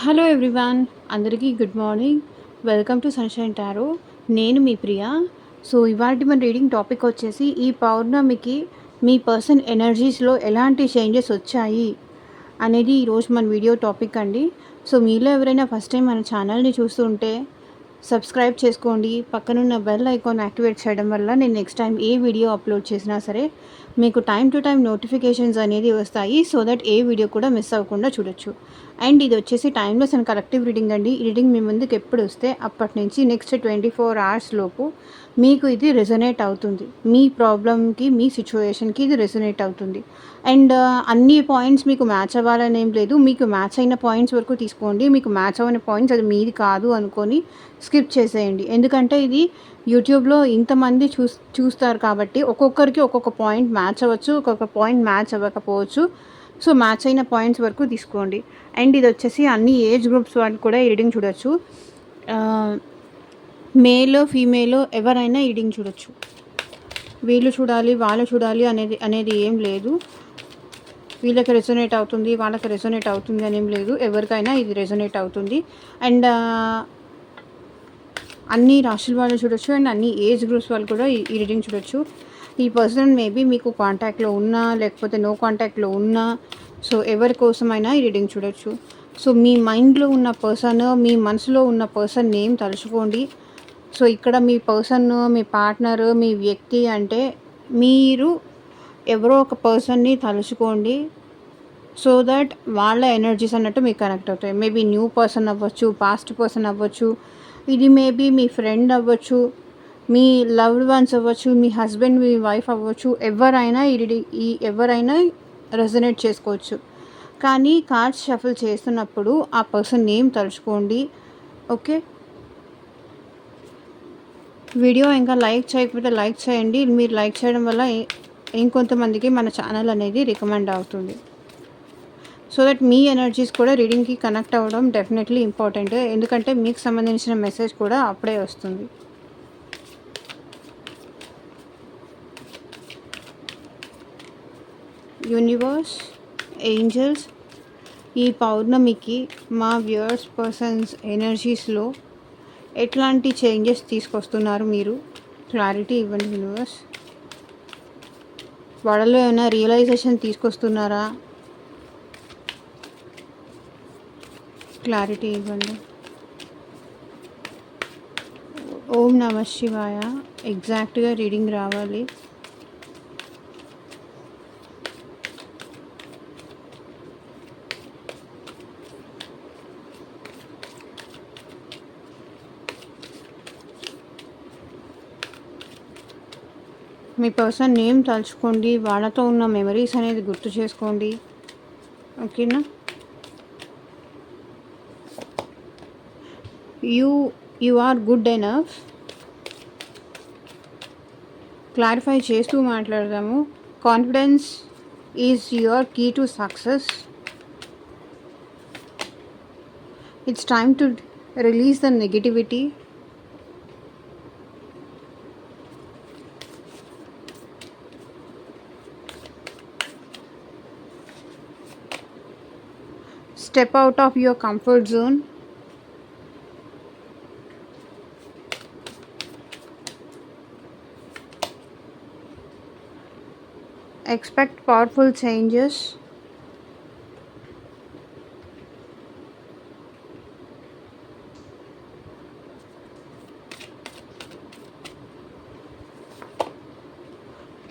Hello everyone, అందరికీ good morning. Welcome to sunshine tarot. నేను మీ Priya. So ఇవాళ మన రీడింగ్ టాపిక్ వచ్చేసి ఈ పౌర్ణమికి మీ పర్సన్ ఎనర్జీస్లో ఎలాంటి చేంజెస్ వచ్చాయి అనేది ఈరోజు మన వీడియో టాపిక్ అండి. సో మీలో ఎవరైనా ఫస్ట్ టైం మన ఛానల్ని చూస్తుంటే సబ్స్క్రైబ్ చేసుకోండి. పక్కనున్న బెల్ ఐకాన్ యాక్టివేట్ చేయడం వల్ల నేను నెక్స్ట్ టైం ఏ వీడియో అప్లోడ్ చేసినా సరే మీకు టైం టు టైం నోటిఫికేషన్స్ అనేది వస్తాయి. సో దట్ ఏ వీడియో కూడా మిస్ అవ్వకుండా చూడొచ్చు. అండ్ ఇది వచ్చేసి టైమ్లెస్ అండ్ కలెక్టివ్ రీడింగ్ అండి. ఈ రీడింగ్ మీ ముందుకు ఎప్పుడు వస్తే అప్పటి నుంచి నెక్స్ట్ 24 hours లోపు మీకు ఇది రెజొనేట్ అవుతుంది. మీ ప్రాబ్లమ్కి, మీ సిచ్యువేషన్కి ఇది రెజొనేట్ అవుతుంది. అండ్ అన్ని పాయింట్స్ మీకు మ్యాచ్ అవ్వాలని ఏం లేదు. మీకు మ్యాచ్ అయిన పాయింట్స్ వరకు తీసుకోండి. మీకు మ్యాచ్ అవ్వని పాయింట్స్ అది మీది కాదు అనుకొని స్కిప్ చేసేయండి. ఎందుకంటే ఇది యూట్యూబ్లో ఇంతమంది చూస్తారు కాబట్టి ఒక్కొక్కరికి ఒక్కొక్క పాయింట్ మ్యాచ్ అవ్వచ్చు, ఒక్కొక్క పాయింట్ మ్యాచ్ అవ్వకపోవచ్చు. సో మ్యాచ్ అయిన పాయింట్స్ వరకు తీసుకోండి. అండ్ ఇది వచ్చేసి అన్ని ఏజ్ గ్రూప్స్ వాళ్ళు కూడా ఈ రీడింగ్ చూడొచ్చు. మేల్ ఫీమేల్ ఎవరైనా ఈ రీడింగ్ చూడొచ్చు. వీళ్ళు చూడాలి వాళ్ళు చూడాలి అనేది ఏం లేదు. వీళ్ళకి రెజొనేట్ అవుతుంది, వాళ్ళకి రెజొనేట్ అవుతుంది అని ఏం లేదు. ఎవరికైనా ఇది రెజొనేట్ అవుతుంది. అండ్ అన్ని రాశుల వాళ్ళు చూడొచ్చు అండ్ అన్ని ఏజ్ గ్రూప్స్ వాళ్ళు కూడా ఈ రీడింగ్ చూడొచ్చు. ఈ పర్సన్ మేబీ మీకు కాంటాక్ట్లో ఉన్నా లేకపోతే నో కాంటాక్ట్లో ఉన్నా, సో ఎవరి కోసమైనా ఈ రీడింగ్ చూడొచ్చు. సో మీ మైండ్లో ఉన్న పర్సన్, మీ మనసులో ఉన్న పర్సన్ నేమ్ తలుచుకోండి. సో ఇక్కడ మీ పర్సన్, మీ పార్ట్నర్, మీ వ్యక్తి అంటే మీరు ఎవరో ఒక పర్సన్ని తలుచుకోండి. సో దట్ వాళ్ళ ఎనర్జీస్ అన్నట్టు మీకు కనెక్ట్ అవుతాయి. మేబీ న్యూ పర్సన్ అవ్వచ్చు, పాస్ట్ పర్సన్ అవ్వచ్చు, ఇది మేబీ మీ ఫ్రెండ్ అవ్వచ్చు, మీ లవ్డ్ వన్స్ అవ్వచ్చు, మీ హస్బెండ్, మీ వైఫ్ అవ్వచ్చు. ఎవరైనా ఎవరైనా రెజొనేట్ చేసుకోవచ్చు. కానీ కార్డ్స్ షఫుల్ చేస్తున్నప్పుడు ఆ పర్సన్ నేమ్ తలుచుకోండి. ఓకే, వీడియో ఇంకా లైక్ చేయకపోతే లైక్ చేయండి. మీరు లైక్ చేయడం వల్ల ఇంకొంతమందికి మన ఛానల్ అనేది రికమెండ్ అవుతుంది. సో దట్ మీ ఎనర్జీస్ కూడా రీడింగ్కి కనెక్ట్ అవ్వడం డెఫినెట్లీ ఇంపార్టెంట్. ఎందుకంటే మీకు సంబంధించిన మెసేజ్ కూడా అప్పుడే వస్తుంది. యూనివర్స్, ఏంజల్స్, ఈ పౌర్ణమికి మా వ్యూయర్స్ పర్సన్స్ ఎనర్జీస్లో ఎట్లాంటి చేంజెస్ తీసుకొస్తున్నారు మీరు క్లారిటీ ఇవ్వండి. యూనివర్స్, వాళ్ళలో ఏమైనా రియలైజేషన్ తీసుకొస్తున్నారా? క్లారిటీ ఇవ్వండి. ఓం నమ శివాయ. ఎగ్జాక్ట్గా రీడింగ్ రావాలి. మీ పర్సన్ నేమ్ తలుచుకోండి. వాళ్ళతో ఉన్న మెమరీస్ అనేది గుర్తు చేసుకోండి. ఓకేనా? You are good enough. Clarify చేస్తూ మాట్లాడదాము. Confidence is your key to success. It's time to release the negativity. Step out of your comfort zone. Expect powerful changes.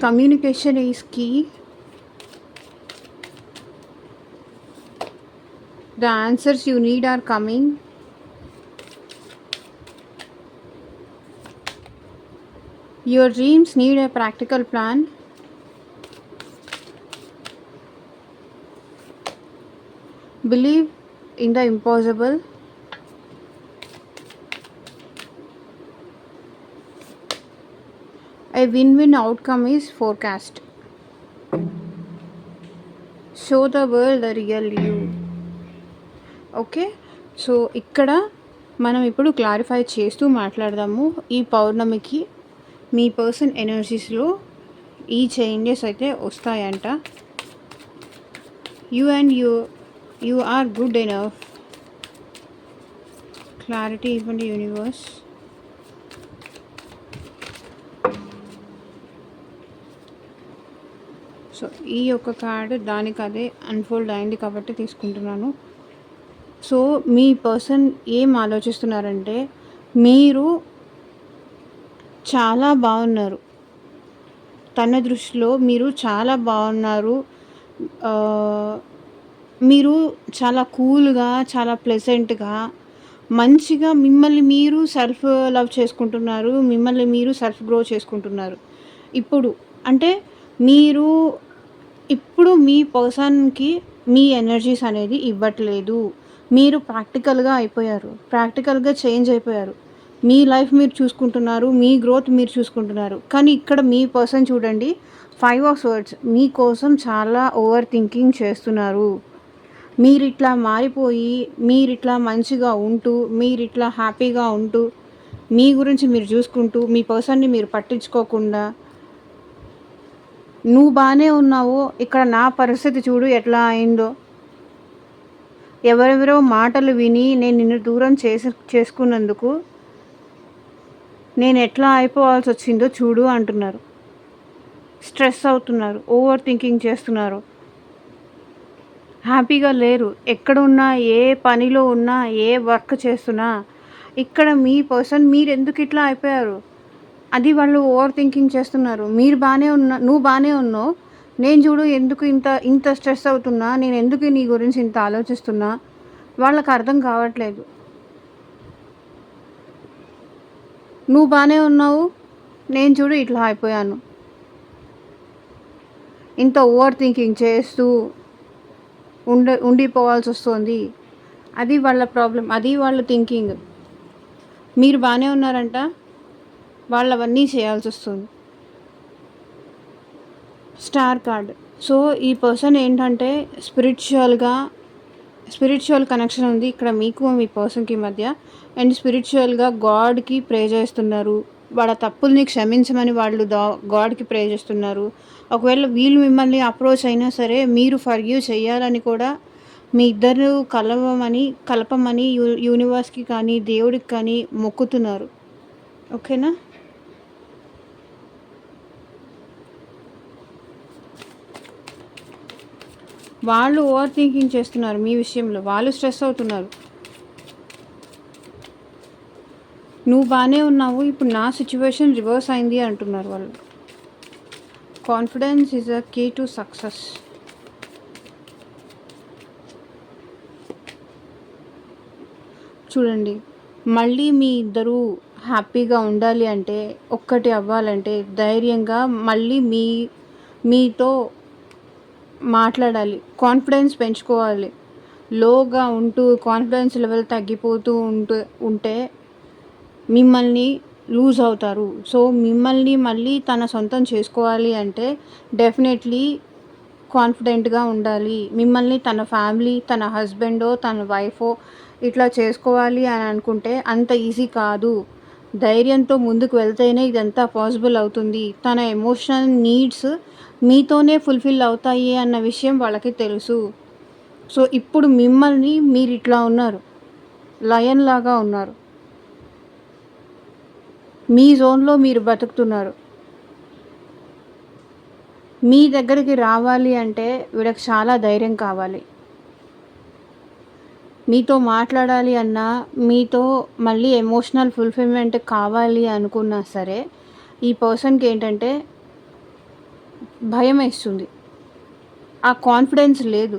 Communication is key. The answers you need are coming. Your dreams need a practical plan. Believe in the impossible. A win-win outcome is forecast. Show the world the real you. Okay, so ఇక్కడ మనం ఇప్పుడు clarify చేస్తూ మాట్లాడదాము. ఈ పౌర్ణమికి మీ person ఎనర్జీస్లో ఈ changes అయితే వస్తాయంట. You are good enough. Clarity ఇవ్వండి యూనివర్స్. సో ఈ యొక్క కార్డ్ దానికి అదే అన్ఫోల్డ్ అయింది కాబట్టి తీసుకుంటున్నాను. సో మీ పర్సన్ ఏం ఆలోచిస్తున్నారంటే, మీరు చాలా బాగున్నారు, తన దృష్టిలో మీరు చాలా బాగున్నారు. మీరు చాలా కూల్గా, చాలా ప్లెజెంట్గా, మంచిగా మిమ్మల్ని మీరు సెల్ఫ్ లవ్ చేసుకుంటున్నారు, మిమ్మల్ని మీరు సెల్ఫ్ గ్రో చేసుకుంటున్నారు. ఇప్పుడు అంటే మీరు ఇప్పుడు మీ పర్సన్కి మీ ఎనర్జీస్ అనేది ఇవ్వట్లేదు. మీరు ప్రాక్టికల్గా అయిపోయారు, ప్రాక్టికల్గా చేంజ్ అయిపోయారు. మీ లైఫ్ మీరు చూసుకుంటున్నారు, మీ గ్రోత్ మీరు చూసుకుంటున్నారు. కానీ ఇక్కడ మీ పర్సన్ చూడండి, 5 of Swords మీకోసం చాలా ఓవర్ థింకింగ్ చేస్తున్నారు. మీరిట్లా మారిపోయి, మీరిట్లా మంచిగా ఉంటూ, మీరిట్లా హ్యాపీగా ఉంటూ, మీ గురించి మీరు చూసుకుంటూ, మీ పర్సన్ని మీరు పట్టించుకోకుండా, నువ్వు బాగానే ఉన్నావు, ఇక్కడ నా పరిస్థితి చూడు ఎట్లా అయిందో, ఎవరెవరో మాటలు విని నేను నిన్ను దూరం చేసుకున్నందుకు నేను ఎట్లా అయిపోవాల్సి వచ్చిందో చూడు అంటున్నారు. స్ట్రెస్ అవుతున్నారు, ఓవర్ థింకింగ్ చేస్తున్నారు, హ్యాపీగా లేరు. ఎక్కడున్నా, ఏ పనిలో ఉన్నా, ఏ వర్క్ చేస్తున్నా, ఇక్కడ మీ పర్సన్ మీరు ఎందుకు ఇట్లా అయిపోయారు అది వాళ్ళు ఓవర్ థింకింగ్ చేస్తున్నారు. మీరు బాగానే నువ్వు బాగానే ఉన్నావు, నేను చూడు ఎందుకు ఇంత ఇంత స్ట్రెస్ అవుతున్నా, నేను ఎందుకు నీ గురించి ఇంత ఆలోచిస్తున్నా, వాళ్ళకి అర్థం కావట్లేదు. నువ్వు బాగానే ఉన్నావు, నేను చూడు ఇట్లా అయిపోయాను. ఇంత ఓవర్ థింకింగ్ చేస్తూ ఉండిపోవాల్సి వస్తుంది. అది వాళ్ళ ప్రాబ్లం, అది వాళ్ళ థింకింగ్. మీరు బాగానే ఉన్నారంట, వాళ్ళవన్నీ చేయాల్సి వస్తుంది. Star card. సో ఈ పర్సన్ ఏంటంటే స్పిరిచువల్ కనెక్షన్ ఉంది ఇక్కడ మీకు మీ పర్సన్కి మధ్య. అండ్ స్పిరిచువల్గా గాడ్కి ప్రే చేస్తున్నారు. వాళ్ళ తప్పుల్ని క్షమించమని వాళ్ళు గాడ్కి ప్రే చేస్తున్నారు. ఒకవేళ వీళ్ళు మిమ్మల్ని అప్రోచ్ అయినా సరే మీరు ఫర్గివ్ చేయాలని కూడా, మీ ఇద్దరు కలపమని యూనివర్స్కి కానీ దేవుడికి కానీ మొక్కుతున్నారు. ఓకేనా? వాళ్ళు ఓవర్ థింకింగ్ చేస్తున్నారు మీ విషయంలో, వాళ్ళు స్ట్రెస్ అవుతున్నారు. నువ్వు బాగానే ఉన్నావు, ఇప్పుడు నా సిచ్యువేషన్ రివర్స్ అయింది అంటున్నారు వాళ్ళు. Confidence is a key to success. చూడండి, మళ్ళీ మీ ఇద్దరు హ్యాపీగా ఉండాలి అంటే, ఒక్కటి అవ్వాలంటే ధైర్యంగా మళ్ళీ మీతో మాట్లాడాలి, కాన్ఫిడెన్స్ పెంచుకోవాలి. లోగా ఉంటూ కాన్ఫిడెన్స్ లెవెల్ తగ్గిపోతూ ఉంటే మిమ్మల్ని లూజ్ అవుతారు. సో మిమ్మల్ని మళ్ళీ తన సొంతం చేసుకోవాలి అంటే డెఫినెట్లీ కాన్ఫిడెంట్గా ఉండాలి. మిమ్మల్ని తన ఫ్యామిలీ, తన హస్బెండో తన వైఫో ఇట్లా చేసుకోవాలి అని అనుకుంటే అంత ఈజీ కాదు. ధైర్యంతో ముందుకు వెళ్తేనే ఇదంతా పాసిబుల్ అవుతుంది. తన ఎమోషనల్ నీడ్స్ మీతోనే ఫుల్ఫిల్ అవుతాయి అన్న విషయం వాళ్ళకి తెలుసు. సో ఇప్పుడు మిమ్మల్ని మీరు ఇట్లా ఉన్నారు, లయన్ లాగా ఉన్నారు, మీ జోన్లో మీరు బతుకుతున్నారు. మీ దగ్గరికి రావాలి అంటే వీళ్ళకి చాలా ధైర్యం కావాలి. మీతో మాట్లాడాలి అన్నా, మీతో మళ్ళీ ఎమోషనల్ ఫుల్ఫిల్మెంట్ కావాలి అనుకున్నా సరే ఈ పర్సన్కి ఏంటంటే భయం వేస్తుంది, ఆ కాన్ఫిడెన్స్ లేదు.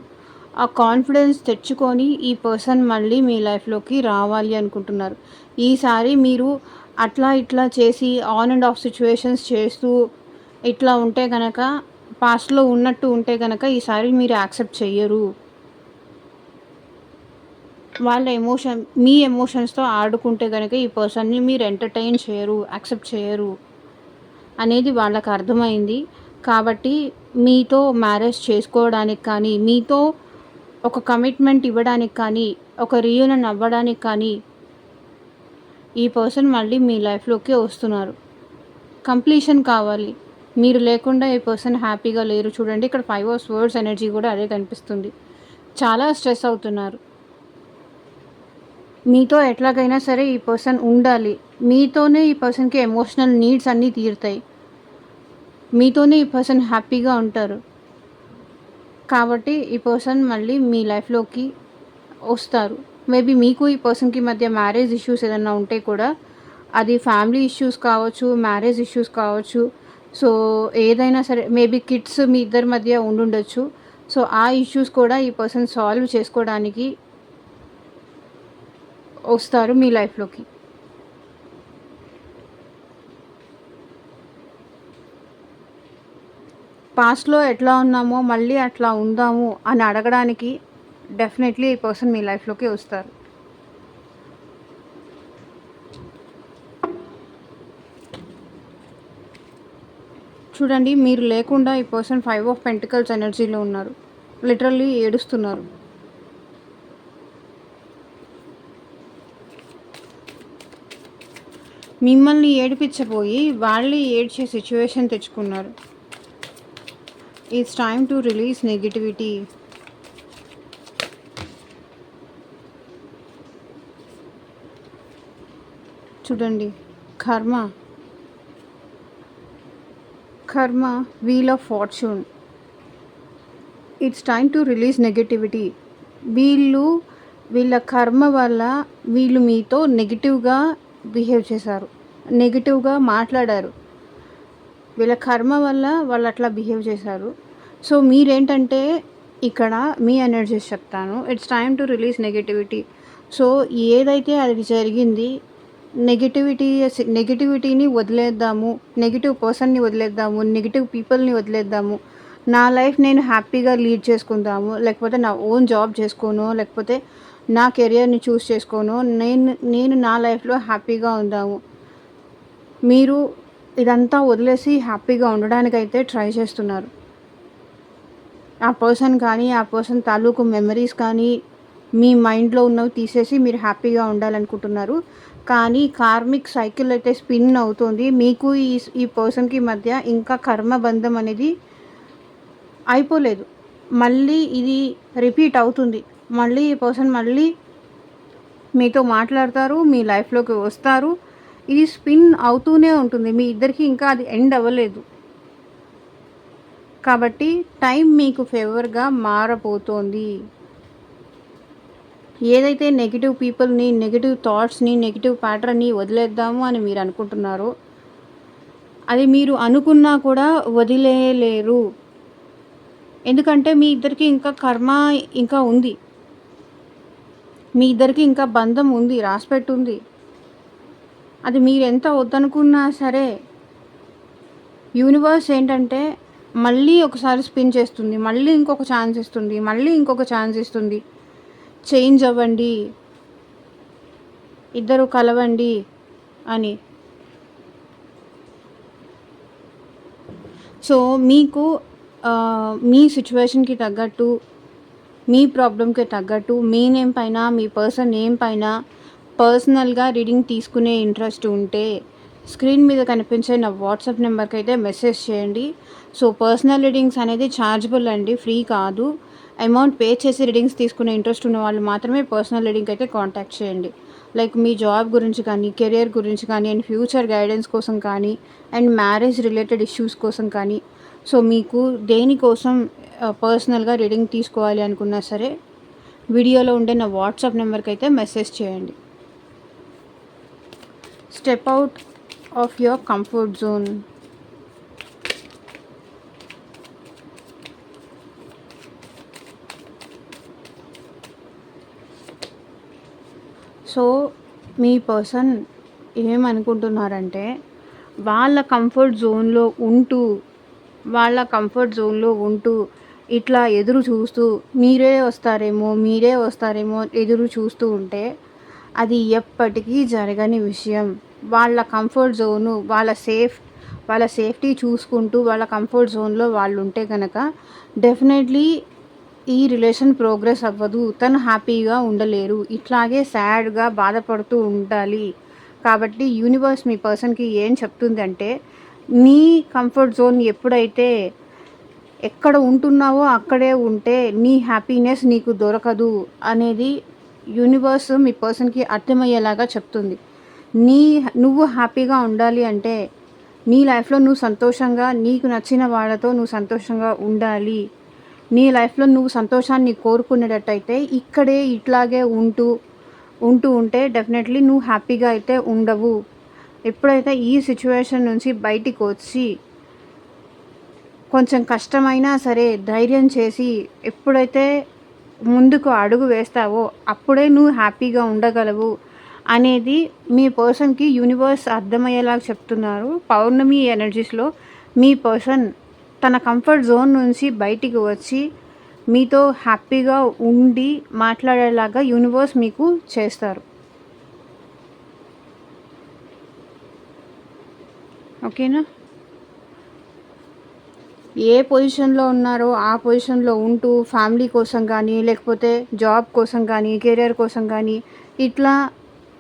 ఆ కాన్ఫిడెన్స్ తెచ్చుకొని ఈ పర్సన్ మళ్ళీ మీ లైఫ్లోకి రావాలి అనుకుంటున్నారు. ఈసారి మీరు అట్లా ఇట్లా చేసి ఆన్ అండ్ ఆఫ్ సిచ్యువేషన్స్ చేస్తూ ఇట్లా ఉంటే కనుక, పాస్ట్లో ఉన్నట్టు ఉంటే కనుక ఈసారి మీరు యాక్సెప్ట్ చెయ్యరు. వాళ్ళ మీ ఎమోషన్స్తో ఆడుకుంటే కనుక ఈ పర్సన్ని మీరు ఎంటర్టైన్ చేయరు, యాక్సెప్ట్ చేయరు అనేది వాళ్ళకి అర్థమైంది. కాబట్టి మీతో మ్యారేజ్ చేసుకోవడానికి కానీ, మీతో ఒక కమిట్మెంట్ ఇవ్వడానికి కానీ, ఒక రీయూనియన్ అవ్వడానికి కానీ ఈ పర్సన్ మళ్ళీ మీ లైఫ్లోకి వస్తున్నారు. కంప్లీషన్ కావాలి. మీరు లేకుండా ఈ పర్సన్ హ్యాపీగా లేరు. చూడండి, ఇక్కడ 5 of Swords ఎనర్జీ కూడా అదే కనిపిస్తుంది. చాలా స్ట్రెస్ అవుతున్నారు. మీతో ఎట్లాగైనా సరే ఈ పర్సన్ ఉండాలి. మీతోనే ఈ పర్సన్‌కి ఎమోషనల్ నీడ్స్ అన్నీ తీరుతాయి. మీతోనే ఈ పర్సన్ హ్యాపీగా ఉంటారు. కాబట్టి ఈ పర్సన్ మళ్ళీ మీ లైఫ్‌లోకి వస్తారు. మేబీ మీకు ఈ పర్సన్‌కి మధ్య మ్యారేజ్ ఇష్యూస్ ఏదన్నా ఉంటే కూడా అది ఫ్యామిలీ ఇష్యూస్ కావచ్చు, మ్యారేజ్ ఇష్యూస్ కావచ్చు. సో, ఏదైనా సరే మేబీ కిడ్స్ మీ ఇద్దరి మధ్య ఉండుండొచ్చు. సో, ఆ ఇష్యూస్ కూడా ఈ పర్సన్ సాల్వ్ చేసుకోవడానికి వస్తారు మీ లైఫ్‌లోకి. పాస్ట్‌లో ఎట్లా ఉన్నామో మళ్ళీ అట్లా ఉందాము అని అడగడానికి డెఫినెట్‌లీ ఈ పర్సన్ మీ లైఫ్‌లోకి వస్తారు. చూడండి, మీరు లేకుండా ఈ పర్సన్ 5 ఆఫ్ పెంటికల్స్ ఎనర్జీలో ఉన్నారు. లిటరల్లీ ఏడుస్తున్నారు. మిమ్మల్ని ఏడిపించబోయి వాళ్ళే ఏడ్చే సిచ్యువేషన్ తెచ్చుకున్నారు. It's time to release negativity. చూడండి, కర్మ, wheel of fortune. It's time to release negativity. వీళ్ళ కర్మ వల్ల వీళ్ళు మీతో నెగిటివ్గా బిహేవ్ చేశారు, నెగిటివ్గా మాట్లాడారు. వీళ్ళ కర్మ వల్ల వాళ్ళు అట్లా బిహేవ్ చేశారు. సో మీరేంటంటే ఇక్కడ మీ ఎనర్జీస్ చెప్తాను. It's time to release negativity. So ఏదైతే అది జరిగింది, నెగిటివిటీని వదిలేద్దాము, నెగిటివ్ పర్సన్ని వదిలేద్దాము, నెగిటివ్ పీపుల్ని వదిలేద్దాము. నా లైఫ్ నేను హ్యాపీగా లీడ్ చేసుకుందాము, లేకపోతే నా ఓన్ జాబ్ చేసుకోను, లేకపోతే నా కెరియర్ని చూస్ చేసుకోను, నేను నా లైఫ్లో హ్యాపీగా ఉందాము. మీరు ఇదంతా వదిలేసి హ్యాపీగా ఉండడానికైతే ట్రై చేస్తున్నారు. ఆ పర్సన్ కానీ, ఆ పర్సన్ తాలూకు మెమరీస్ కానీ, మీ మైండ్లో ఉన్నవి తీసేసి మీరు హ్యాపీగా ఉండాలనుకుంటున్నారు. కానీ కార్మిక్ సైకిల్ అయితే స్పిన్ అవుతుంది. మీకు ఈ పర్సన్కి మధ్య ఇంకా కర్మబంధం అనేది అయిపోలేదు. మళ్ళీ ఇది రిపీట్ అవుతుంది. మళ్ళీ ఈ పర్సన్ మళ్ళీ మీతో మాట్లాడతారు, మీ లైఫ్లోకి వస్తారు. ఇది స్పిన్ అవుతూనే ఉంటుంది. మీ ఇద్దరికి ఇంకా అది ఎండ్ అవ్వలేదు. కాబట్టి టైం మీకు ఫేవర్గా మారబోతోంది. ఏదైతే నెగిటివ్ పీపుల్ని, నెగిటివ్ థాట్స్ని, నెగిటివ్ ప్యాటర్న్ని వదిలేద్దాము అని మీరు అనుకుంటున్నారో అది మీరు అనుకున్నా కూడా వదిలేయలేరు. ఎందుకంటే మీ ఇద్దరికి ఇంకా కర్మ ఇంకా ఉంది. మీ ఇద్దరికి ఇంకా బంధం ఉంది, రాసిపెట్టి ఉంది. అది మీరు ఎంత వద్దనుకున్నా సరే యూనివర్స్ ఏంటంటే మళ్ళీ ఒకసారి స్పిన్ చేస్తుంది, మళ్ళీ ఇంకొక ఛాన్స్ ఇస్తుంది, మళ్ళీ ఇంకొక ఛాన్స్ ఇస్తుంది. చేంజ్ అవ్వండి, ఇద్దరు కలవండి అని. సో మీకు మీ సిచ్యువేషన్కి తగ్గట్టు, మీ ప్రాబ్లంకి తగ్గట్టు, మీ నేమ్ పైన, మీ పర్సన్ నేమ్ పైన పర్సనల్గా రీడింగ్ తీసుకునే ఇంట్రెస్ట్ ఉంటే స్క్రీన్ మీద కనిపించే నా వాట్సాప్ నెంబర్కి అయితే మెసేజ్ చేయండి. సో పర్సనల్ రీడింగ్స్ అనేది ఛార్జబుల్ అండి, ఫ్రీ కాదు. అమౌంట్ పే చేసి రీడింగ్స్ తీసుకునే ఇంట్రెస్ట్ ఉన్న వాళ్ళు మాత్రమే పర్సనల్ రీడింగ్ అయితే కాంటాక్ట్ చేయండి. లైక్ మీ జాబ్ గురించి కానీ, కెరియర్ గురించి కానీ, అండ్ ఫ్యూచర్ గైడెన్స్ కోసం కానీ, అండ్ మ్యారేజ్ రిలేటెడ్ ఇష్యూస్ కోసం కానీ. సో మీకు దేనికోసం పర్సనల్గా రీడింగ్ తీసుకోవాలి అనుకున్నా సరే వీడియోలో ఉండే నా వాట్సాప్ నెంబర్కి అయితే మెసేజ్ చేయండి. Step out of your comfort zone. So me person ఏమనుకుంటున్నారంటే వాళ్ళ కంఫర్ట్ జోన్లో ఉంటూ ఇట్లా ఎదురు చూస్తూ మీరే వస్తారేమో ఎదురు చూస్తూ ఉంటే అది ఎప్పటికీ జరగని విషయం. వాళ్ళ కంఫర్ట్ జోను, వాళ్ళ సేఫ్టీ చూసుకుంటూ వాళ్ళ కంఫర్ట్ జోన్లో వాళ్ళు ఉంటే కనుక డెఫినెట్లీ ఈ రిలేషన్ ప్రోగ్రెస్ అవ్వదు. తను హ్యాపీగా ఉండలేరు, ఇట్లాగే సాడ్గా బాధపడుతూ ఉండాలి. కాబట్టి యూనివర్స్ మీ పర్సన్కి ఏం చెప్తుందంటే నీ కంఫర్ట్ జోన్ ఎప్పుడైతే ఎక్కడ ఉంటున్నావో అక్కడే ఉంటే నీ హ్యాపీనెస్ నీకు దొరకదు అనేది యూనివర్స్ మీ పర్సన్‌కి అర్థమయ్యేలాగా చెప్తుంది. నువ్వు హ్యాపీగా ఉండాలి అంటే, నీ లైఫ్‌లో నువ్వు సంతోషంగా, నీకు నచ్చిన వాళ్ళతో నువ్వు సంతోషంగా ఉండాలి. నీ లైఫ్‌లో నువ్వు సంతోషాన్ని కోరుకునేటట్టయితే, ఇక్కడే ఇట్లాగే ఉంటే డెఫినెట్‌లీ నువ్వు హ్యాపీగా అయితే ఉండవు. ఎప్పుడైతే ఈ సిట్యుయేషన్ నుంచి బయటికొచ్చి, కొంచెం కష్టమైనా సరే ధైర్యం చేసి ఎప్పుడైతే ముందుకు అడుగు వేస్తావో, అప్పుడే నువ్వు హ్యాపీగా ఉండగలవు అనేది మీ పర్సన్‌కి యూనివర్స్ అర్థమయ్యేలాగా చెప్తున్నారు. పౌర్ణమి ఎనర్జీస్‌లో మీ పర్సన్ తన కంఫర్ట్ జోన్ నుంచి బయటికి వచ్చి, మీతో హ్యాపీగా ఉండి మాట్లాడేలాగా యూనివర్స్ మీకు చేస్తారు. ఓకేనా? ఏ పొజిషన్‌లో ఉన్నారో ఆ పొజిషన్‌లో ఉంటూ ఫ్యామిలీ కోసం కానీ, లేకపోతే జాబ్ కోసం కానీ, కెరియర్ కోసం కానీ, ఇట్లా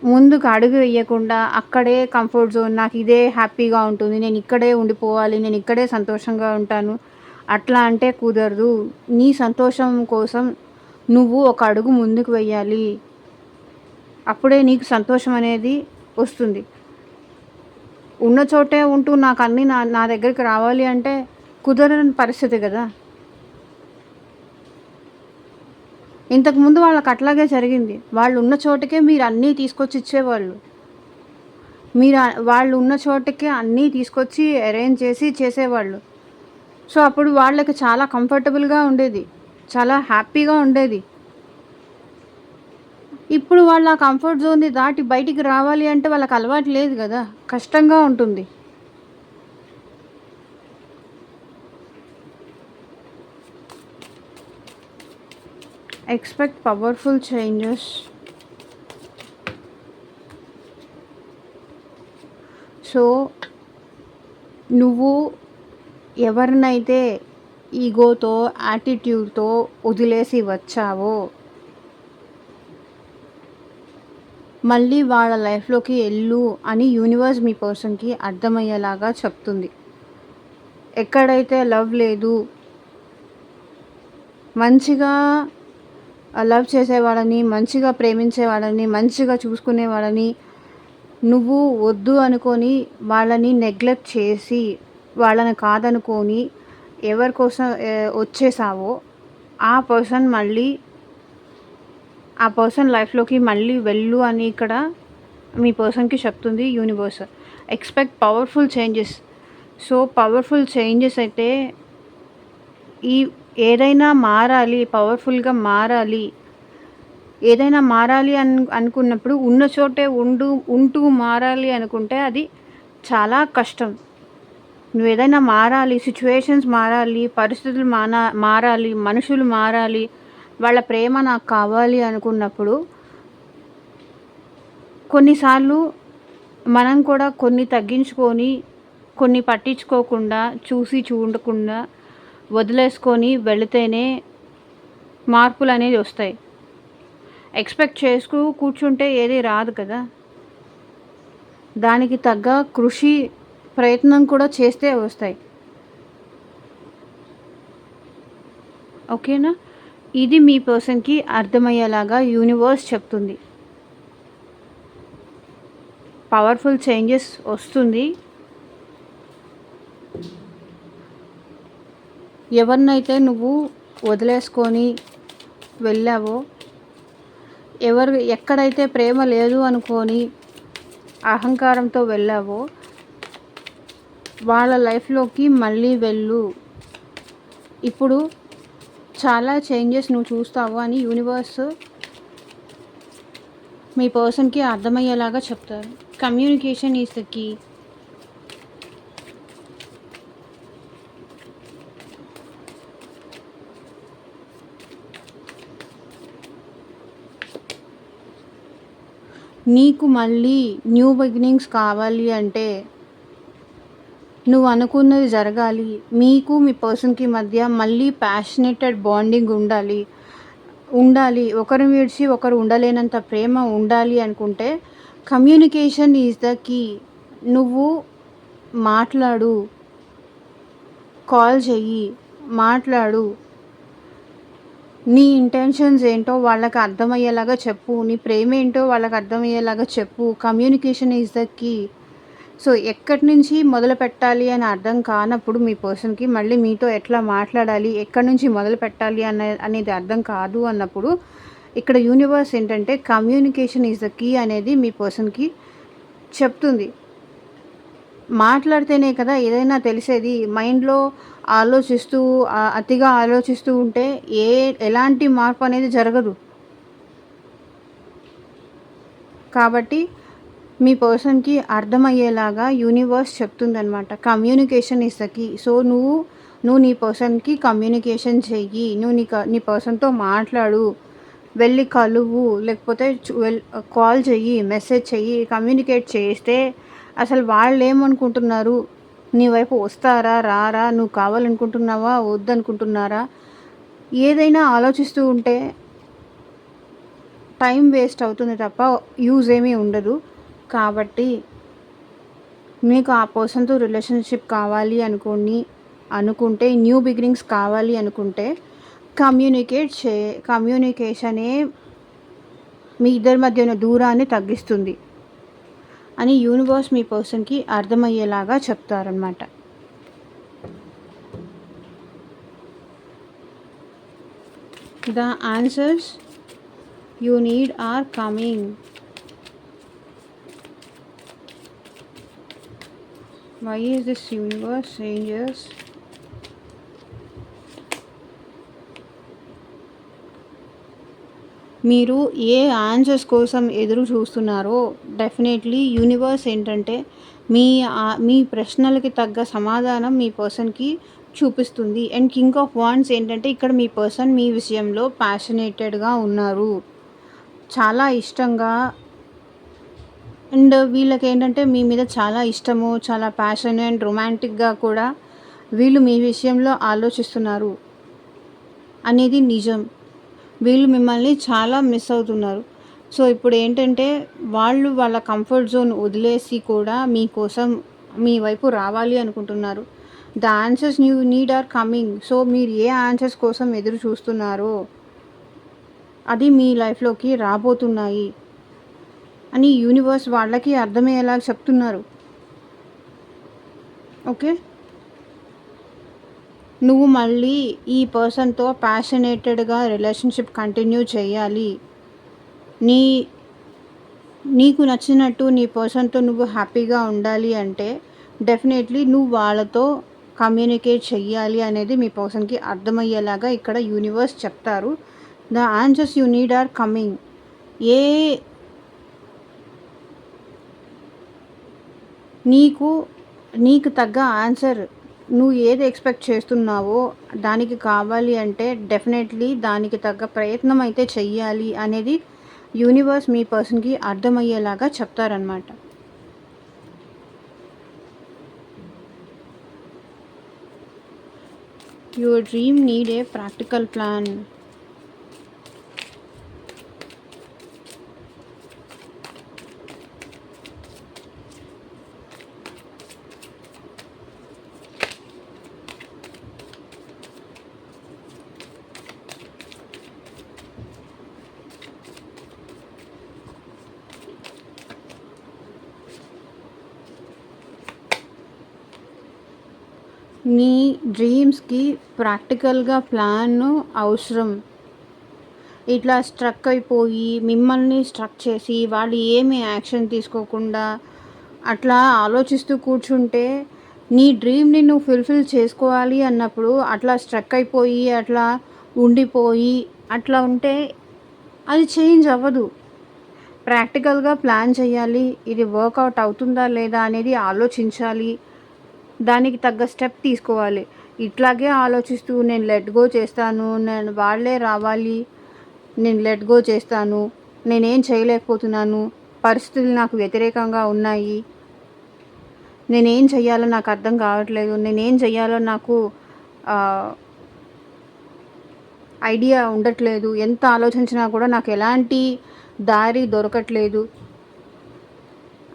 ముందుకు అడుగు వేయకుండా అక్కడే కంఫర్ట్ జోన్, నాకు ఇదే హ్యాపీగా ఉంటుంది, నేను ఇక్కడే ఉండిపోవాలి, నేను ఇక్కడే సంతోషంగా ఉంటాను, అట్లా అంటే కుదరదు. నీ సంతోషం కోసం నువ్వు ఒక అడుగు ముందుకు వెయ్యాలి. అప్పుడే నీకు సంతోషం అనేది వస్తుంది. ఉన్న చోటే ఉంటూ నాకు అన్నీ నా దగ్గరికి రావాలి అంటే కుదరని పరిస్థితి కదా! ఇంతకుముందు వాళ్ళకి అట్లాగే జరిగింది. వాళ్ళు ఉన్న చోటకే మీరు అన్నీ తీసుకొచ్చి ఇచ్చేవాళ్ళు. వాళ్ళు ఉన్న చోటకే అన్నీ తీసుకొచ్చి అరేంజ్ చేసి చేసేవాళ్ళు. సో, అప్పుడు వాళ్ళకి చాలా కంఫర్టబుల్‌గా ఉండేది. చాలా హ్యాపీగా ఉండేది. ఇప్పుడు వాళ్ళు ఆ కంఫర్ట్ జోన్‌ని దాటి బయటికి రావాలి అంటే వాళ్ళకి అలవాటు లేదు గదా! కష్టంగా ఉంటుంది. Expect powerful changes. సో, నువ్వు ఎవరినైతే ఈగోతో, యాటిట్యూడ్‌తో వదిలేసి వచ్చావో, మళ్ళీ వాళ్ళ లైఫ్‌లోకి ఎళ్ళు అని యూనివర్స్ మీ పర్సన్‌కి అర్థమయ్యేలాగా చెప్తుంది. ఎక్కడైతే లవ్ లేదు, మంచిగా లవ్ చేసేవాళ్ళని, మంచిగా ప్రేమించేవాళ్ళని, మంచిగా చూసుకునేవాళ్ళని నువ్వు వద్దు అనుకొని వాళ్ళని నెగ్లెక్ట్ చేసి, వాళ్ళని కాదనుకొని ఎవరి కోసం వచ్చేసావో, ఆ పర్సన్ లైఫ్‌లోకి మళ్ళీ వెళ్ళు అని ఇక్కడ మీ పర్సన్‌కి చెప్తుంది universe. Expect powerful changes. So, powerful changes అయితే ఏదైనా మారాలి, పవర్‌ఫుల్‌గా మారాలి. ఏదైనా మారాలి అనుకున్నప్పుడు ఉన్న చోటే ఉంటూ మారాలి అనుకుంటే అది చాలా కష్టం. నువ్వేదైనా మారాలి, సిట్యుయేషన్స్ మారాలి, పరిస్థితులు మారాలి, మనుషులు మారాలి, వాళ్ళ ప్రేమ నాకు కావాలి అనుకున్నప్పుడు కొన్నిసార్లు మనం కూడా కొన్ని తగ్గించుకొని, కొన్ని పట్టించుకోకుండా, చూడకుండా వదిలేసుకొని వెళితేనే మార్పులనేవి వస్తాయి. ఎక్స్‌పెక్ట్ చేస్తూ కూర్చుంటే ఏది రాదు కదా! దానికి తగ్గ కృషి, ప్రయత్నం కూడా చేస్తే వస్తాయి. ఓకేనా? ఇది మీ పర్సన్‌కి అర్థమయ్యేలాగా యూనివర్స్ చెప్తుంది. పవర్‌ఫుల్ చేంజెస్ వస్తుంది. ఎవరినైతే నువ్వు వదిలేసుకొని వెళ్ళావో, ఎక్కడైతే ప్రేమ లేదు అనుకొని అహంకారంతో వెళ్ళావో, వాళ్ళ లైఫ్‌లోకి మళ్ళీ వెళ్ళు. ఇప్పుడు చాలా చేంజెస్ నువ్వు చూస్తావు అని యూనివర్స్ మీ పర్సన్‌కి అర్థమయ్యేలాగా చెప్తారు. Communication is the key. నీకు మళ్ళీ న్యూ బిగినింగ్స్ కావాలి అంటే నువ్వు అనుకున్నది జరగాలి. మీకు మీ పర్సన్‌కి మధ్య మళ్ళీ ప్యాషనేటెడ్ బాండింగ్ ఉండాలి. ఒకరిని విడిచి ఒకరు ఉండలేనంత ప్రేమ ఉండాలి అనుకుంటే కమ్యూనికేషన్ ఈజ్ ద కీ. నువ్వు మాట్లాడు. కాల్ చెయ్యి. మాట్లాడు. నీ ఇంటెన్షన్స్ ఏంటో వాళ్ళకి అర్థమయ్యేలాగా చెప్పు. నీ ప్రేమ ఏంటో వాళ్ళకి అర్థమయ్యేలాగా చెప్పు. Communication is the key. So, ఎక్కడి నుంచి మొదలుపెట్టాలి అని అర్థం కానప్పుడు మీ పర్సన్‌కి మళ్ళీ మీతో ఎట్లా మాట్లాడాలి, ఎక్కడి నుంచి మొదలుపెట్టాలి అనేది అర్థం కాదు అన్నప్పుడు, ఇక్కడ యూనివర్స్ ఏంటంటే కమ్యూనికేషన్ ఈజ్ ద కీ అనేది మీ పర్సన్‌కి చెప్తుంది. మాట్లాడితేనే కదా ఏదైనా తెలిసేది. మైండ్‌లో ఆలోచిస్తూ అతిగా ఆలోచిస్తూ ఉంటే ఎలాంటి మార్పు అనేది జరగదు. కాబట్టి మీ పర్సన్‌కి అర్థమయ్యేలాగా యూనివర్స్ చెప్తుందనమాట. Communication is the key. So, నువ్వు నీ పర్సన్‌కి కమ్యూనికేషన్ చెయ్యి. నువ్వు నీ పర్సన్‌తో మాట్లాడు. వెళ్ళి కలువు. లేకపోతే కాల్ చెయ్యి, మెసేజ్ చెయ్యి. కమ్యూనికేట్ చేస్తే అసలు వాళ్ళేమనుకుంటున్నారు? నీ వైపు వస్తారా? రారా? నువ్వు కావాలనుకుంటున్నావా? వద్దనుకుంటున్నారా? ఏదైనా ఆలోచిస్తూ ఉంటే టైం వేస్ట్ అవుతుంది తప్ప యూజ్ ఏమీ ఉండదు. కాబట్టి మీకు ఆ పర్సన్‌తో రిలేషన్‌షిప్ కావాలి అనుకుంటే న్యూ బిగినింగ్స్ కావాలి అనుకుంటే కమ్యూనికేషనే మీ ఇద్దరి మధ్య ఉన్న దూరాన్ని తగ్గిస్తుంది అని యూనివర్స్ మీ పర్సన్‌కి అర్థమయ్యేలాగా చెప్తారనమాట. The answers you need are coming. Why is this universe changes? మీరు ఏ ఆన్సర్స్ కోసం ఎదురు చూస్తున్నారో డెఫినెట్లీ యూనివర్స్ ఏంటంటే మీ ప్రశ్నలకి తగ్గ సమాధానం మీ పర్సన్‌కి చూపిస్తుంది. అండ్ కింగ్ ఆఫ్ వాండ్స్ ఏంటంటే ఇక్కడ మీ పర్సన్ మీ విషయంలో ప్యాషనేటెడ్‌గా ఉన్నారు. చాలా ఇష్టంగా అండ్ వీళ్ళకేంటంటే మీ మీద చాలా ఇష్టము, చాలా ప్యాషన్ అండ్ రొమాంటిక్‌గా కూడా వీళ్ళు మీ విషయంలో ఆలోచిస్తున్నారు అనేది నిజం. వీళ్ళు మిమ్మల్ని చాలా మిస్ అవుతున్నారు. సో, ఇప్పుడు ఏంటంటే వాళ్ళు వాళ్ళ కంఫర్ట్ జోన్ వదిలేసి కూడా మీకోసం మీ వైపు రావాలి అనుకుంటున్నారు. The answers you need are coming. So, మీరు ఏ ఆన్సర్స్ కోసం ఎదురు చూస్తున్నారో అది మీ లైఫ్‌లోకి రాబోతున్నాయి అని యూనివర్స్ వాళ్ళకి అర్థమయ్యేలా చెప్తున్నారు. ఓకే. నువ్వు మళ్ళీ ఈ పర్సన్‌తో ప్యాషనేటెడ్‌గా రిలేషన్‌షిప్ కంటిన్యూ చేయాలి. నీకు నచ్చినట్టు నీ పర్సన్‌తో నువ్వు హ్యాపీగా ఉండాలి అంటే డెఫినెట్లీ నువ్వు వాళ్ళతో కమ్యూనికేట్ చెయ్యాలి అనేది మీ పర్సన్‌కి అర్థమయ్యేలాగా ఇక్కడ యూనివర్స్ చెప్తారు. The answers you need are coming. నీకు తగ్గ ఆన్సర్ నువ్వు ఏది ఎక్స్పెక్ట్ చేస్తున్నావో దానికి కావాలి అంటే డెఫినెట్లీ దానికి తగ్గ ప్రయత్నం అయితే చెయ్యాలి అనేది యూనివర్స్ మీ పర్సన్‌కి అర్థమయ్యేలాగా చెప్తారనమాట. Your dream need a practical plan. నీ డ్రీమ్స్‌కి ప్రాక్టికల్‌గా ప్లాన్ అవసరం. ఇట్లా స్ట్రక్ అయిపోయి మిమ్మల్ని స్ట్రక్ చేసి వాళ్ళు ఏమి యాక్షన్ తీసుకోకుండా అట్లా ఆలోచిస్తూ కూర్చుంటే నీ డ్రీమ్‌ని నువ్వు ఫుల్‌ఫిల్ చేసుకోవాలి అన్నప్పుడు అట్లా స్ట్రక్ అయిపోయి అట్లా ఉండిపోయి అట్లా ఉంటే అది చేంజ్ అవ్వదు. ప్రాక్టికల్‌గా ప్లాన్ చేయాలి. ఇది వర్కౌట్ అవుతుందా లేదా అనేది ఆలోచించాలి. దానికి తగ్గ స్టెప్ తీసుకోవాలి. ఇట్లాగే ఆలోచిస్తూ నేను లెట్ గో చేస్తాను, వాళ్ళే రావాలి, నేను లెట్ గో చేస్తాను, నేనేం చేయలేకపోతున్నాను, పరిస్థితులు నాకు వ్యతిరేకంగా ఉన్నాయి, నేనేం చెయ్యాలో నాకు అర్థం కావట్లేదు, నేనేం చెయ్యాలో నాకు ఐడియా ఉండట్లేదు, ఎంత ఆలోచించినా కూడా నాకు ఎలాంటి దారి దొరకట్లేదు,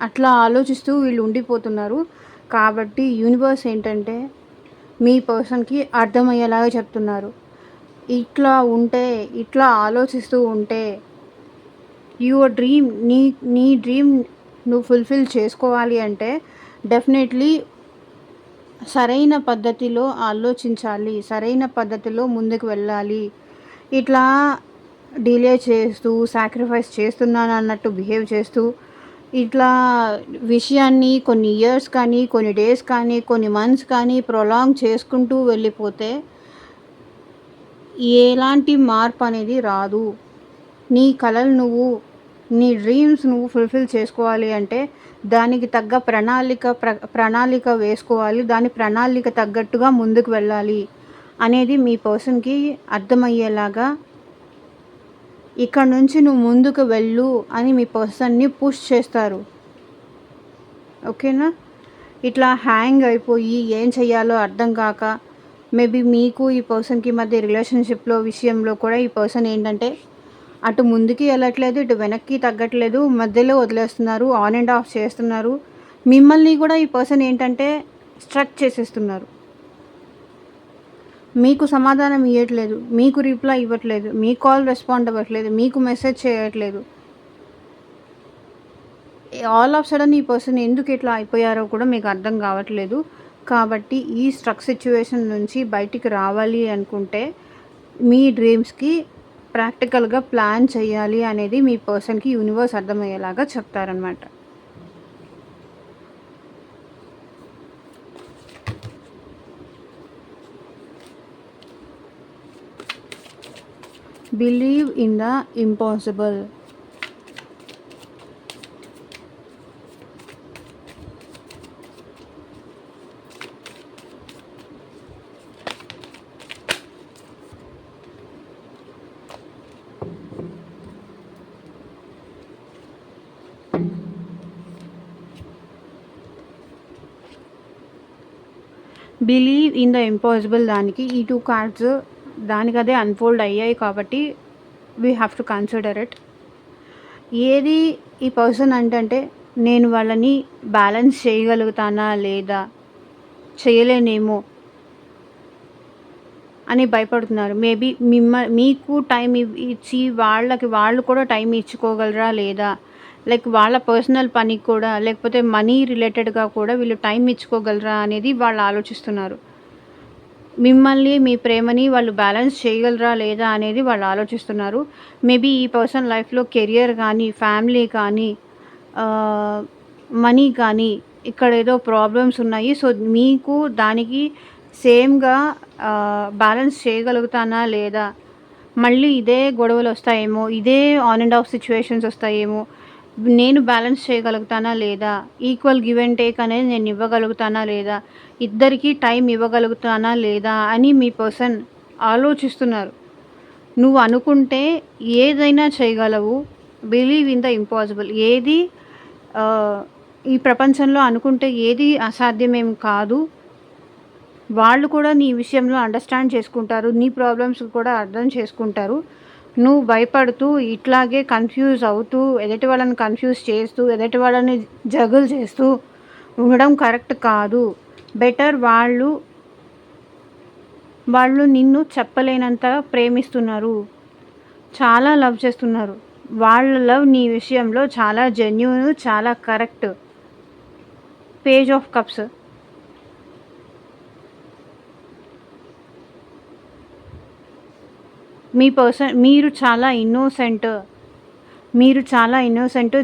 అట్లా ఆలోచిస్తూ వీళ్ళు ఉండిపోతున్నారు. కాబట్టి యూనివర్స్ ఏంటంటే మీ పర్సన్‌కి అర్థమయ్యేలాగా చెప్తున్నారు. ఇట్లా ఉంటే, ఇట్లా ఆలోచిస్తూ ఉంటే యువర్ డ్రీమ్ నీ డ్రీమ్ నువ్వు ఫుల్ఫిల్ చేసుకోవాలి అంటే డెఫినెట్లీ సరైన పద్ధతిలో ఆలోచించాలి, సరైన పద్ధతిలో ముందుకు వెళ్ళాలి. ఇట్లా డిలే చేస్తూ సాక్రిఫైస్ చేస్తున్నాను అన్నట్టు బిహేవ్ చేస్తూ ఇట్లా విషయాన్ని కొన్ని ఇయర్స్ కానీ, కొన్ని డేస్ కానీ, కొన్ని మంత్స్ కానీ ప్రొలాంగ్ చేసుకుంటూ వెళ్ళిపోతే ఎలాంటి మార్పు అనేది రాదు. నీ కలలు నువ్వు, నీ డ్రీమ్స్ నువ్వు ఫుల్ఫిల్ చేసుకోవాలి అంటే దానికి తగ్గ ప్రణాళిక వేసుకోవాలి. దాని ప్రణాళిక తగ్గట్టుగా ముందుకు వెళ్ళాలి అనేది మీ పర్సన్కి అర్థమయ్యేలాగా ఇక్కడ నుంచి నువ్వు ముందుకు వెళ్ళు అని మీ పర్సన్ని పుష్ చేస్తారు. ఓకేనా? ఇట్లా హ్యాంగ్ అయిపోయి ఏం చెయ్యాలో అర్థం కాక మేబీ మీకు ఈ పర్సన్కి మధ్య రిలేషన్షిప్లో విషయంలో కూడా ఈ పర్సన్ ఏంటంటే అటు ముందుకి వెళ్ళట్లేదు, ఇటు వెనక్కి తగ్గట్లేదు, మధ్యలో వదిలేస్తున్నారు, ఆన్ అండ్ ఆఫ్ చేస్తున్నారు. మిమ్మల్ని కూడా ఈ పర్సన్ ఏంటంటే స్ట్రక్ చేసేస్తున్నారు. మీకు సమాధానం ఇవ్వట్లేదు, మీకు రిప్లై ఇవ్వట్లేదు, మీ కాల్ రెస్పాండ్ అవ్వట్లేదు, మీకు మెసేజ్ చేయట్లేదు. ఆల్ ఆఫ్ సడన్ ఈ పర్సన్ ఎందుకు ఇట్లా అయిపోయారో కూడా మీకు అర్థం కావట్లేదు. కాబట్టి ఈ స్ట్రక్ సిచ్యువేషన్ నుంచి బయటికి రావాలి అనుకుంటే మీ డ్రీమ్స్కి ప్రాక్టికల్గా ప్లాన్ చేయాలి అనేది మీ పర్సన్కి యూనివర్స్ అర్థమయ్యేలాగా చెప్తారనమాట. Believe in the impossible. Believe in the impossible దానికి ఈ 2 కార్డ్స్ దానికదే అన్ఫోల్డ్ అయ్యాయి కాబట్టి we have to consider it. ఏది ఈ పర్సన్ అంటే నేను వాళ్ళని బ్యాలెన్స్ చేయగలుగుతానా లేదా, చేయలేనేమో అని భయపడుతున్నారు. మేబీ మీకు టైం ఇచ్చి వాళ్ళు కూడా టైం ఇచ్చుకోగలరా లేదా, లైక్ వాళ్ళ పర్సనల్ పనికి కూడా లేకపోతే మనీ రిలేటెడ్గా కూడా వీళ్ళు టైం ఇచ్చుకోగలరా అనేది వాళ్ళు ఆలోచిస్తున్నారు. మిమ్మల్ని మీ ప్రేమని వాళ్ళు బ్యాలెన్స్ చేయగలరా లేదా అనేది వాళ్ళు ఆలోచిస్తున్నారు. మేబీ ఈ పర్సన్ లైఫ్లో కెరియర్ కానీ, ఫ్యామిలీ కానీ, మనీ కానీ ఇక్కడ ఏదో ప్రాబ్లమ్స్ ఉన్నాయి. సో మీకు దానికి సేమ్గా బ్యాలెన్స్ చేయగలుగుతానా లేదా, మళ్ళీ ఇదే గొడవలు వస్తాయేమో, ఇదే ఆన్ అండ్ ఆఫ్ సిచ్యువేషన్స్ వస్తాయేమో, నేను బ్యాలెన్స్ చేయగలుగుతానా లేదా, ఈక్వల్ గివ్ అండ్ టేక్ అనేది నేను ఇవ్వగలుగుతానా లేదా, ఇద్దరికీ టైం ఇవ్వగలుగుతానా లేదా అని మీ పర్సన్ ఆలోచిస్తున్నారు. నువ్వు అనుకుంటే ఏదైనా చేయగలవు. Believe in the impossible. ఏది ఈ ప్రపంచంలో అనుకుంటే ఏది అసాధ్యమేం కాదు. వాళ్ళు కూడా నీ విషయంలో అండర్స్టాండ్ చేసుకుంటారు, నీ ప్రాబ్లమ్స్ కూడా అర్థం చేసుకుంటారు. నువ్వు భయపడుతూ ఇట్లాగే కన్ఫ్యూజ్ అవుతూ ఎదుటి వాళ్ళని కన్ఫ్యూజ్ చేస్తూ ఎదుటి వాళ్ళని జగుల్ చేస్తూ ఉండడం కరెక్ట్ కాదు. బెటర్ వాళ్ళు నిన్ను చెప్పలేనంత ప్రేమిస్తున్నారు, చాలా లవ్ చేస్తున్నారు. వాళ్ళ లవ్ నీ విషయంలో చాలా జెన్యూన్, చాలా కరెక్ట్. Page of cups. మీరు చాలా ఇన్నోసెంట్,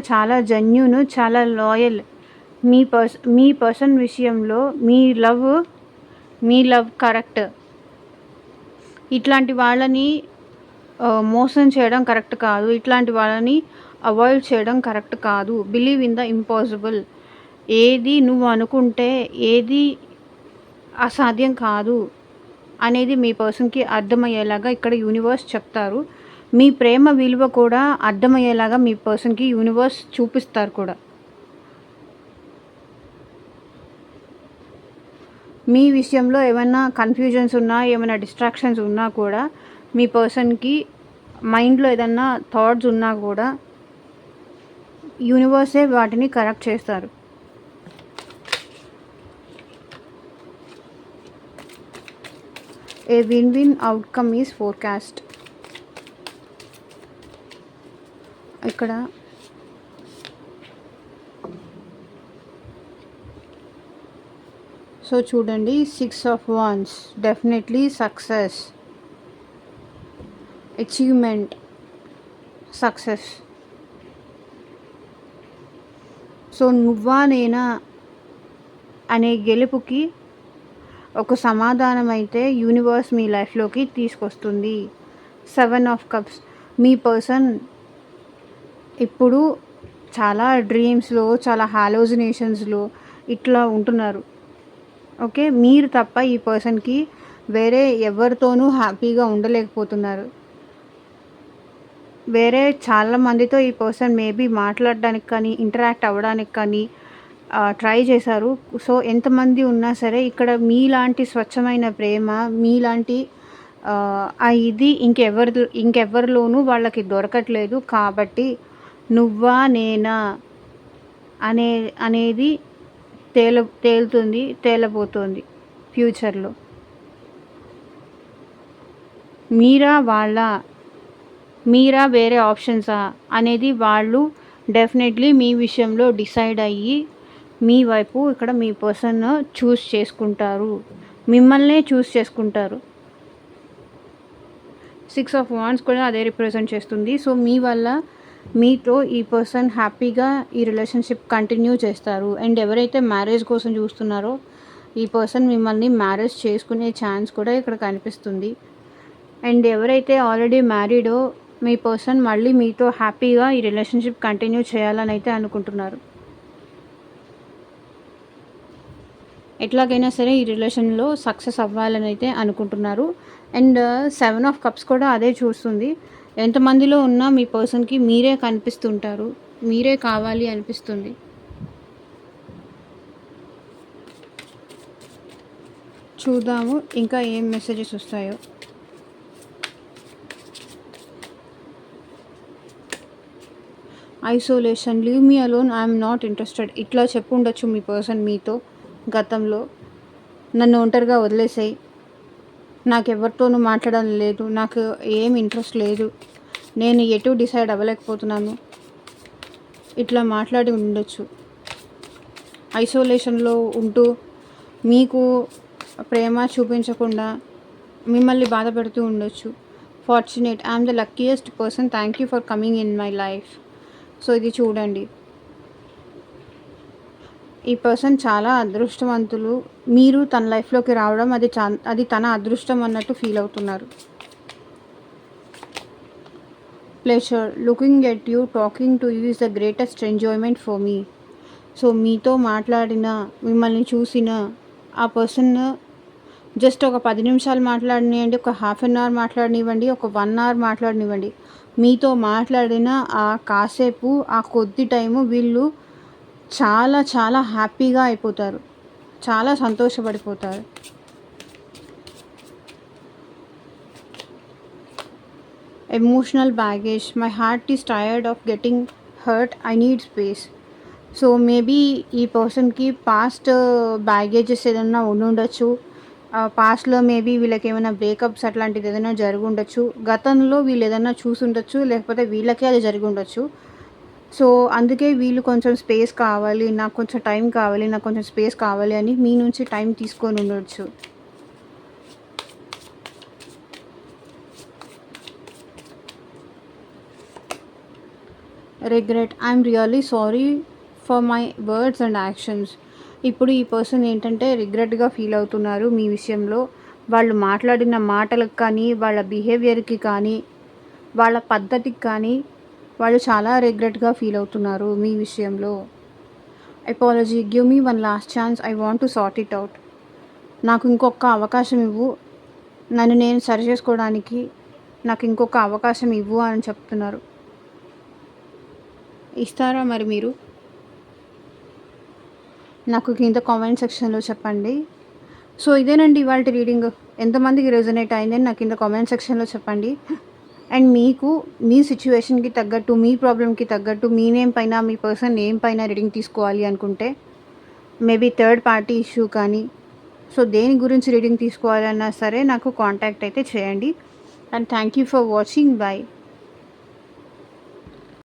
చాలా జెన్యూన్, చాలా లాయల్. మీ పర్సన్ విషయంలో మీ లవ్ కరెక్ట్. ఇట్లాంటి వాళ్ళని మోసం చేయడం కరెక్ట్ కాదు, ఇట్లాంటి వాళ్ళని అవాయిడ్ చేయడం కరెక్ట్ కాదు. Believe in the impossible. ఏది నువ్వు అనుకుంటే ఏది అసాధ్యం కాదు అనేది మీ పర్సన్కి అర్థమయ్యేలాగా ఇక్కడ యూనివర్స్ చెప్తారు. మీ ప్రేమ విలువ కూడా అర్థమయ్యేలాగా మీ పర్సన్కి యూనివర్స్ చూపిస్తారు కూడా. మీ విషయంలో ఏమైనా కన్ఫ్యూజన్స్ ఉన్నా, ఏమైనా డిస్ట్రాక్షన్స్ ఉన్నా కూడా, మీ పర్సన్కి మైండ్లో ఏదన్నా థాట్స్ ఉన్నా కూడా యూనివర్సే వాటిని కరెక్ట్ చేస్తారు. A win win outcome is forecast. ఇక్కడ సో చూడండి, 6 of wands, definitely success, achievement, success. So నువ్వా నేనా అనే గెలుపుకి ఒక సమాధానం అయితే యూనివర్స్ మీ లైఫ్లోకి తీసుకొస్తుంది. 7 ఆఫ్ కప్స్, మీ పర్సన్ ఇప్పుడు చాలా డ్రీమ్స్లో, చాలా హాలోజినేషన్స్లో ఇట్లా ఉంటున్నారు. ఓకే, మీరు తప్ప ఈ పర్సన్కి వేరే ఎవరితోనూ హ్యాపీగా ఉండలేకపోతున్నారు. వేరే చాలా మందితో ఈ పర్సన్ మేబీ మాట్లాడడానికి కానీ ఇంటరాక్ట్ అవ్వడానికి కానీ ట్రై చేశారు. సో ఎంతమంది ఉన్నా సరే ఇక్కడ మీలాంటి స్వచ్ఛమైన ప్రేమ, మీలాంటి ఇది ఇంకెవరిలోనూ వాళ్ళకి దొరకట్లేదు. కాబట్టి నువ్వా నేనా అనేది తేలబోతోంది ఫ్యూచర్లో. మీరా వేరే ఆప్షన్సా అనేది వాళ్ళు డెఫినెట్లీ మీ విషయంలో డిసైడ్ అయ్యి మీ వైపు ఇక్కడ మీ పర్సన్ చూస్ చేసుకుంటారు, మిమ్మల్నే చూస్ చేసుకుంటారు. 6 ఆఫ్ వాండ్స్ కూడా అదే రిప్రజెంట్ చేస్తుంది. సో మీ వల్ల మీతో ఈ పర్సన్ హ్యాపీగా ఈ రిలేషన్షిప్ కంటిన్యూ చేస్తారు. అండ్ ఎవరైతే మ్యారేజ్ కోసం చూస్తున్నారో ఈ పర్సన్ మిమ్మల్ని మ్యారేజ్ చేసుకునే ఛాన్స్ కూడా ఇక్కడ కనిపిస్తుంది. అండ్ ఎవరైతే ఆల్రెడీ మ్యారీడో మీ పర్సన్ మళ్ళీ మీతో హ్యాపీగా ఈ రిలేషన్షిప్ కంటిన్యూ చేయాలని అయితే అనుకుంటున్నారు. ఎట్లాగైనా సరే ఈ రిలేషన్లో సక్సెస్ అవ్వాలని అయితే అనుకుంటున్నారు. అండ్ 7 ఆఫ్ కప్స్ కూడా అదే చూస్తుంది. ఎంతమందిలో ఉన్నా మీ పర్సన్కి మీరే కనిపిస్తుంటారు, మీరే కావాలి అనిపిస్తుంది. చూద్దాము ఇంకా ఏం మెసేజెస్ వస్తాయో. Isolation, leave me alone, I'm not interested. ఇట్లా చెప్పు ఉండొచ్చు మీ పర్సన్ మీతో గతంలో. నన్ను ఒంటరిగా వదిలేసాయి, నాకు ఎవరితోనూ మాట్లాడడం లేదు, నాకు ఏం ఇంట్రెస్ట్ లేదు, నేను ఎటు డిసైడ్ అవ్వలేకపోతున్నాను, ఇట్లా మాట్లాడి ఉండొచ్చు. ఐసోలేషన్లో ఉంటూ మీకు ప్రేమ చూపించకుండా మిమ్మల్ని బాధ పెడుతూ ఉండొచ్చు. Fortunate, I'm the luckiest person, thank you for coming in my life. So ఇది చూడండి, ఈ పర్సన్ చాలా అదృష్టవంతులు. మీరు తన లైఫ్లోకి రావడం అది తన అదృష్టం అన్నట్టు ఫీల్ అవుతున్నారు. Pleasure, looking at you, talking to you is the greatest enjoyment for me. So మీతో మాట్లాడిన, మిమ్మల్ని చూసిన ఆ పర్సన్ జస్ట్ ఒక 10 నిమిషాలు మాట్లాడనివ్వండి, ఒక హాఫ్ అన్ అవర్ మాట్లాడనివ్వండి, ఒక 1 అవర్ మాట్లాడనివ్వండి, మీతో మాట్లాడిన ఆ కాసేపు, ఆ కొద్ది టైము వీళ్ళు చాలా చాలా హ్యాపీగా అయిపోతారు, చాలా సంతోషపడిపోతారు. Emotional baggage, my heart is tired of getting hurt, I need space. So maybe ఈ పర్సన్కి పాస్ట్ బ్యాగేజెస్ ఏదైనా ఉండుండొచ్చు. పాస్ట్లో మేబీ వీళ్ళకి ఏమైనా బ్రేకప్స్ అట్లాంటిది ఏదైనా జరిగి ఉండొచ్చు. గతంలో వీళ్ళు ఏదైనా చూసి ఉండొచ్చు, లేకపోతే వీళ్ళకే అది జరిగి ఉండొచ్చు. సో అందుకే వీళ్ళు కొంచెం స్పేస్ కావాలి, నాకు కొంచెం టైం కావాలి, నాకు కొంచెం స్పేస్ కావాలి అని మీ నుంచి టైం తీసుకొని ఉండొచ్చు. Regret, I'm really sorry for my words and actions. ఇప్పుడు ఈ పర్సన్ ఏంటంటే రిగ్రెట్గా ఫీల్ అవుతున్నారు మీ విషయంలో. వాళ్ళు మాట్లాడిన మాటలకు కానీ, వాళ్ళ బిహేవియర్కి కానీ, వాళ్ళ పద్ధతికి కానీ వాళ్ళు చాలా రిగ్రెట్గా ఫీల్ అవుతున్నారు మీ విషయంలో. Apology, give me one last chance, I want to sort it out. నాకు ఇంకొక అవకాశం ఇవ్వు, నన్ను నేను సరి చేసుకోవడానికి నాకు ఇంకొక అవకాశం ఇవ్వు అని చెప్తున్నారు. ఇస్తారా మరి మీరు? నాకు కింద కామెంట్ సెక్షన్లో చెప్పండి. సో ఇదేనండి ఇవాళ రీడింగ్. ఎంతమందికి రెజొనేట్ అయిందని నాకు కింద కామెంట్ సెక్షన్లో చెప్పండి. అండ్ మీకు మీ సిచ్యువేషన్కి తగ్గట్టు, మీ ప్రాబ్లమ్కి తగ్గట్టు, మీ నేమ్ పైన, మీ పర్సన్ నేమ్ పైన రీడింగ్ తీసుకోవాలి అనుకుంటే మేబీ థర్డ్ పార్టీ ఇష్యూ కానీ, సో దేని గురించి రీడింగ్ తీసుకోవాలన్నా సరే నాకు కాంటాక్ట్ అయితే చేయండి. And thank you for watching. By.